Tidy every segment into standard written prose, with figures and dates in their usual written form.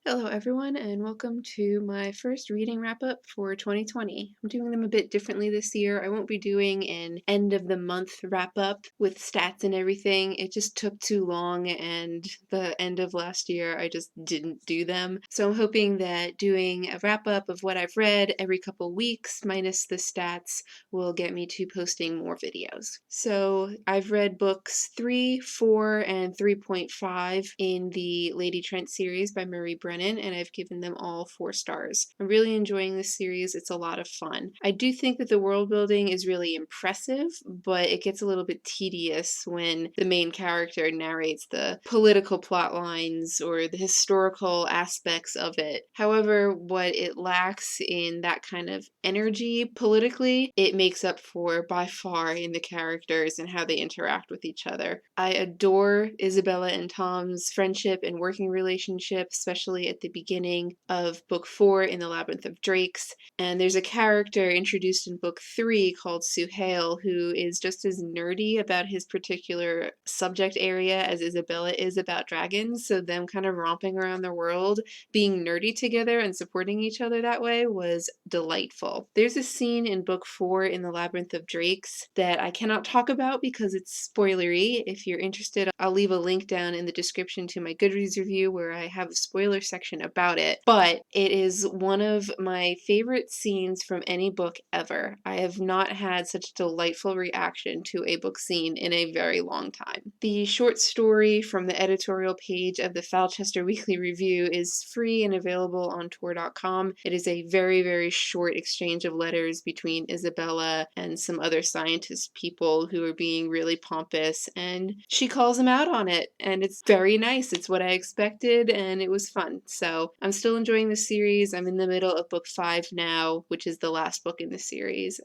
Hello everyone and welcome to my first reading wrap-up for 2020. I'm doing them a bit differently this year. I won't be doing an end of the month wrap-up with stats and everything. It just took too long and the end of last year I just didn't do them. So I'm hoping that doing a wrap-up of what I've read every couple weeks minus the stats will get me to posting more videos. So I've read books 3, 4, and 3.5 in the Lady Trent series by Marie Brennan, and I've given them all 4 stars. I'm really enjoying this series. It's a lot of fun. I do think that the world building is really impressive, but it gets a little bit tedious when the main character narrates the political plot lines or the historical aspects of it. However, what it lacks in that kind of energy politically, it makes up for by far in the characters and how they interact with each other. I adore Isabella and Tom's friendship and working relationship, especially at the beginning of book 4 in the Labyrinth of Drakes. And there's a character introduced in book 3 called Suhail who is just as nerdy about his particular subject area as Isabella is about dragons. So them kind of romping around the world, being nerdy together and supporting each other that way was delightful. There's a scene in book 4 in the Labyrinth of Drakes that I cannot talk about because it's spoilery. If you're interested, I'll leave a link down in the description to my Goodreads review where I have a spoiler section about it. But it is one of my favorite scenes from any book ever. I have not had such a delightful reaction to a book scene in a very long time. The short story from the editorial page of the Falchester Weekly Review is free and available on Tor.com. It is a very, very short exchange of letters between Isabella and some other scientist people who are being really pompous, and she calls him out on it, and it's very nice. It's what I expected, and it was fun. So I'm still enjoying the series. I'm in the middle of book 5 now, which is the last book in the series.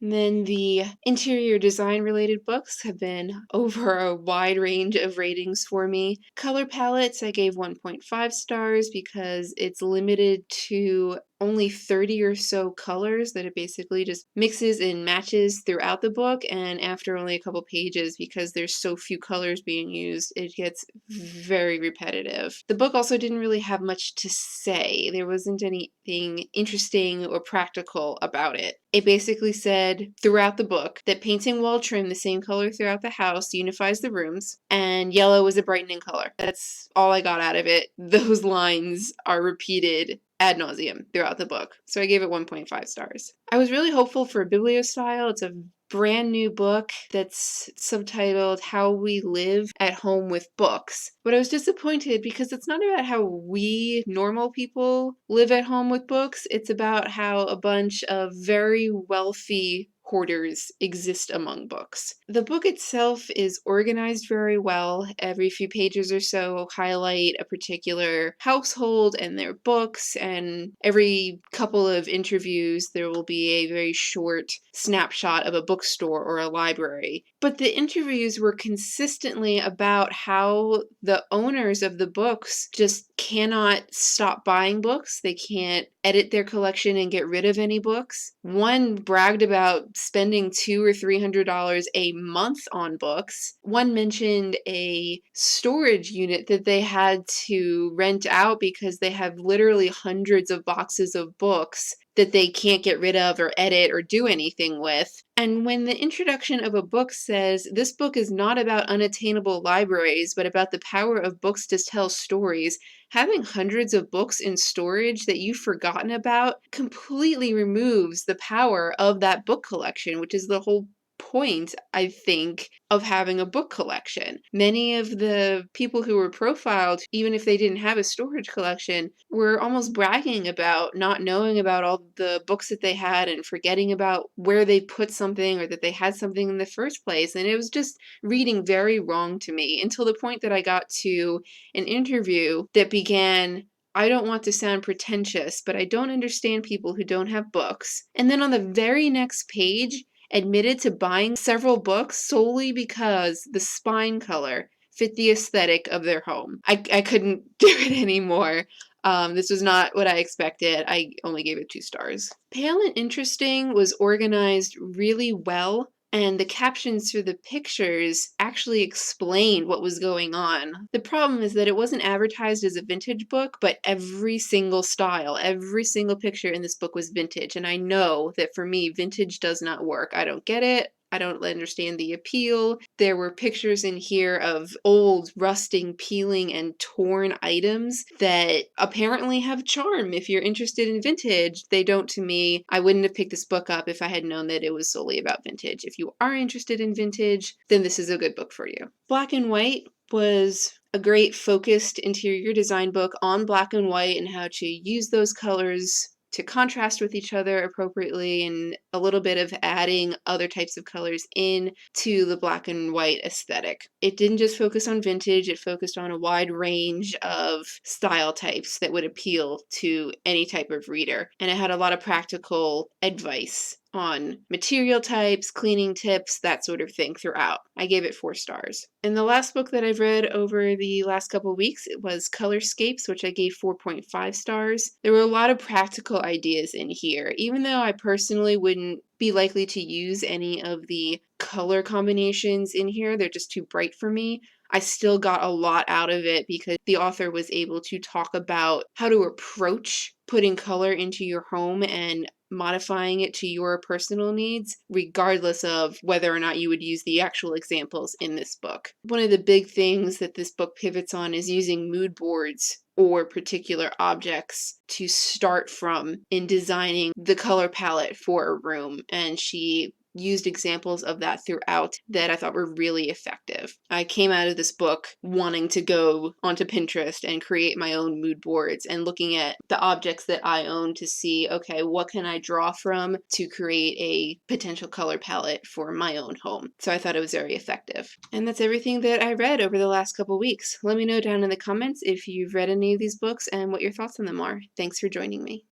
And then the interior design related books have been over a wide range of ratings for me. Color palettes I gave 1.5 stars because it's limited to only 30 or so colors that it basically just mixes and matches throughout the book, and after only a couple pages, because there's so few colors being used, it gets very repetitive. The book also didn't really have much to say. There wasn't anything interesting or practical about it. It basically said throughout the book that painting wall trim the same color throughout the house unifies the rooms, and yellow is a brightening color. That's all I got out of it. Those lines are repeated ad nauseum throughout the book, so I gave it 1.5 stars. I was really hopeful for Bibliostyle. It's a brand new book that's subtitled How We Live at Home with Books. But I was disappointed because it's not about how we normal people live at home with books. It's about how a bunch of very wealthy hoarders exist among books. The book itself is organized very well. Every few pages or so highlight a particular household and their books, and every couple of interviews there will be a very short snapshot of a bookstore or a library. But the interviews were consistently about how the owners of the books just cannot stop buying books. They can't edit their collection and get rid of any books. One bragged about spending $200 or $300 a month on books. One mentioned a storage unit that they had to rent out because they have literally hundreds of boxes of books that they can't get rid of or edit or do anything with. And when the introduction of a book says, this book is not about unattainable libraries, but about the power of books to tell stories, having hundreds of books in storage that you've forgotten about completely removes the power of that book collection, which is the whole point, I think, of having a book collection. Many of the people who were profiled, even if they didn't have a storage collection, were almost bragging about not knowing about all the books that they had and forgetting about where they put something or that they had something in the first place. And it was just reading very wrong to me until the point that I got to an interview that began, I don't want to sound pretentious, but I don't understand people who don't have books. And then on the very next page, admitted to buying several books solely because the spine color fit the aesthetic of their home. I couldn't do it anymore. This was not what I expected. I only gave it 2 stars. Pale and Interesting was organized really well and the captions for the pictures actually explained what was going on. The problem is that it wasn't advertised as a vintage book, but every single style, every single picture in this book was vintage, and I know that for me, vintage does not work. I don't get it. I don't understand the appeal. There were pictures in here of old, rusting, peeling, and torn items that apparently have charm if you're interested in vintage. They don't to me. I wouldn't have picked this book up if I had known that it was solely about vintage. If you are interested in vintage, then this is a good book for you. Black and White was a great focused interior design book on black and white and how to use those colors to contrast with each other appropriately, and a little bit of adding other types of colors in to the black and white aesthetic. It didn't just focus on vintage, it focused on a wide range of style types that would appeal to any type of reader. And it had a lot of practical advice on material types, cleaning tips, that sort of thing throughout. I gave it 4 stars. And the last book that I've read over the last couple weeks, it was Colorscapes, which I gave 4.5 stars. There were a lot of practical ideas in here, even though I personally wouldn't be likely to use any of the color combinations in here. They're just too bright for me. I still got a lot out of it because the author was able to talk about how to approach putting color into your home and modifying it to your personal needs, regardless of whether or not you would use the actual examples in this book. One of the big things that this book pivots on is using mood boards or particular objects to start from in designing the color palette for a room, and she used examples of that throughout that I thought were really effective. I came out of this book wanting to go onto Pinterest and create my own mood boards and looking at the objects that I own to see, okay, what can I draw from to create a potential color palette for my own home. So I thought it was very effective. And that's everything that I read over the last couple weeks. Let me know down in the comments if you've read any of these books and what your thoughts on them are. Thanks for joining me.